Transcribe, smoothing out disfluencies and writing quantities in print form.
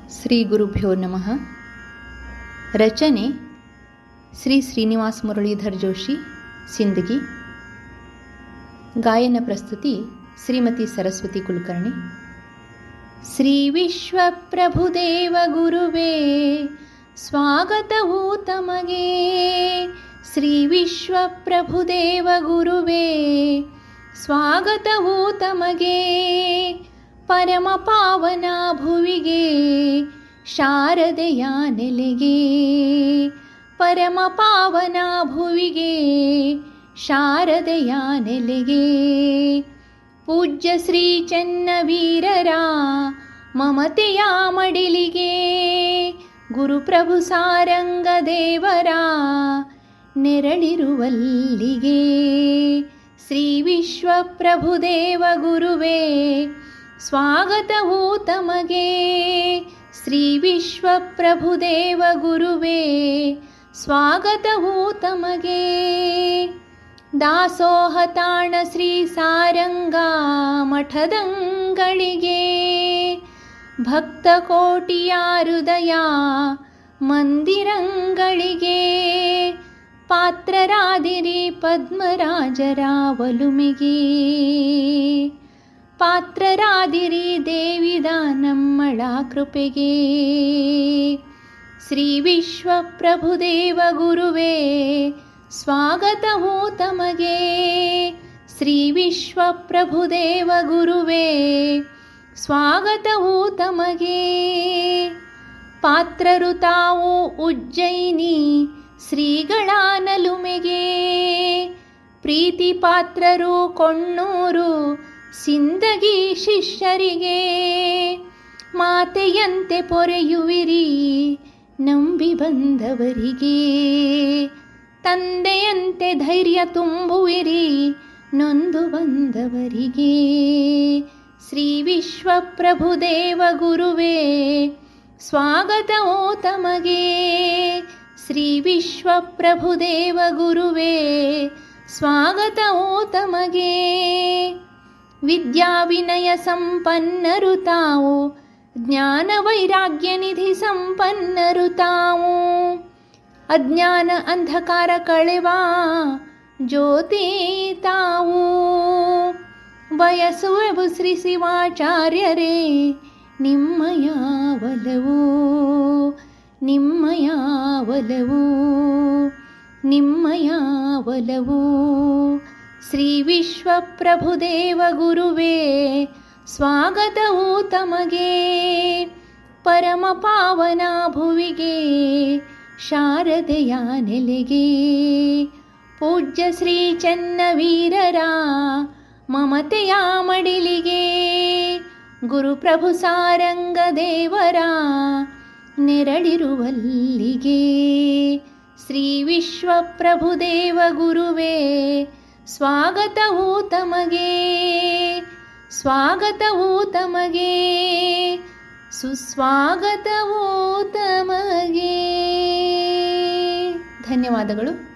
ಶ್ರೀ ಗುರುಭ್ಯೋ ನಮಃ. ರಚನೆ ಶ್ರೀ ಶ್ರೀನಿವಾಸ್ ಮುರಳೀಧರ್ ಜೋಶಿ, ಸಿಂದಗಿ. ಗಾಯನ ಪ್ರಸ್ತುತಿ ಶ್ರೀಮತಿ ಸರಸ್ವತಿ ಕುಲಕರ್ಣಿ. ಶ್ರೀ ವಿಶ್ವಪ್ರಭುದೇವ ಗುರುವೇ ಸ್ವಾಗತವು ತಮಗೆ. ಶ್ರೀ ವಿಶ್ವಪ್ರಭುದೇವ ಗುರುವೇ ಸ್ವಾಗತವು ತಮಗೆ. ಪರಮ ಪಾವನ ಭುವಿಗೆ ಶಾರದೆಯ ನೆಲೆಗೆ. ಪರಮ ಪಾವನ ಭುವಿಗೆ ಶಾರದೆಯ ನೆಲೆಗೆ. ಪೂಜ್ಯ ಶ್ರೀ ಚನ್ನವೀರರ ಮಮತೆಯ ಮಡಿಲಿಗೆ. ಗುರುಪ್ರಭು ಸಾರಂಗ ದೇವರ ನೆರಳಿರುವಲ್ಲಿಗೆ. ಶ್ರೀ ವಿಶ್ವಪ್ರಭುದೇವ ಗುರುವೇ ಸ್ವಾಗತವು ತಮಗೆ. ಶ್ರೀ ವಿಶ್ವಪ್ರಭುದೇವ ಗುರುವೇ ಸ್ವಾಗತವು ತಮಗೆ. ದಾಸೋಹ ತಾಣ ಶ್ರೀ ಸಾರಂಗ ಮಠದಂಗಳಿಗೆ. ಭಕ್ತ ಕೋಟಿಯ ಹೃದಯ ಮಂದಿರಂಗಳಿಗೆ. ಪಾತ್ರರಾದಿರಿ ಪದ್ಮರಾಜರ ಒಲುಮೆಗೆ. ಪಾತ್ರರಾದಿರಿ ದೇವಿದ ನಮ್ಮಳ ಕೃಪೆಗೆ. ಶ್ರೀ ವಿಶ್ವಪ್ರಭುದೇವ ಗುರುವೇ ಸ್ವಾಗತವು ತಮಗೆ. ಶ್ರೀ ವಿಶ್ವಪ್ರಭುದೇವ ಗುರುವೇ ಸ್ವಾಗತವು ತಮಗೆ. ಪಾತ್ರರು ತಾವು ಉಜ್ಜಯಿನಿ ಶ್ರೀಗಳ ನಲುಮೆಗೆ. ಪ್ರೀತಿ ಪಾತ್ರರು ಕೊಣ್ಣೂರು ಸಿಂದಗಿ ಶಿಷ್ಯರಿಗೆ. ಮಾತೆಯಂತೆ ಪೊರೆಯುವಿರಿ ನಂಬಿ ಬಂದವರಿಗೆ. ತಂದೆಯಂತೆ ಧೈರ್ಯ ತುಂಬುವಿರಿ ನೊಂದು ಬಂದವರಿಗೆ. ಶ್ರೀ ವಿಶ್ವಪ್ರಭುದೇವ ಗುರುವೇ ಸ್ವಾಗತವು ತಮಗೆ. ಶ್ರೀ ವಿಶ್ವಪ್ರಭುದೇವ ಗುರುವೇ ಸ್ವಾಗತವು ತಮಗೆ. ವಿದ್ಯಾ ವಿನಯ ಸಂಪನ್ನರು ತಾವು. ಜ್ಞಾನ ವೈರಾಗ್ಯ ನಿಧಿ ಸಂಪನ್ನರು ತಾವು. ಅಜ್ಞಾನ ಅಂಧಕಾರ ಕಳೆವ ಜ್ಯೋತಿ ತಾವು. ಬಯಸುವೆವು ಶ್ರೀ ಶಿವಾಚಾರ್ಯರೇ ನಿಮ್ಮಯ ಒಲವು. ನಿಮ್ಮಯ ಒಲವು. ನಿಮ್ಮಯ ಒಲವು. ಶ್ರೀ ವಿಶ್ವಪ್ರಭುದೇವ ಗುರುವೇ ಸ್ವಾಗತವು ತಮಗೆ. ಪರಮ ಪಾವನ ಭುವಿಗೆ ಶಾರದೆಯ ನೆಲೆಗೆ. ಪೂಜ್ಯ ಶ್ರೀ ಚನ್ನವೀರರ ಮಮತೆಯ ಮಡಿಲಿಗೆ. ಗುರುಪ್ರಭು ಸಾರಂಗ ದೇವರ ನೆರಳಿರುವಲ್ಲಿಗೆ. ಶ್ರೀ ವಿಶ್ವಪ್ರಭುದೇವ ಗುರುವೇ ಸ್ವಾಗತವು ತಮಗೆ. ಸ್ವಾಗತವು ತಮಗೆ. ಸುಸ್ವಾಗತವು ತಮಗೆ. ಧನ್ಯವಾದಗಳು.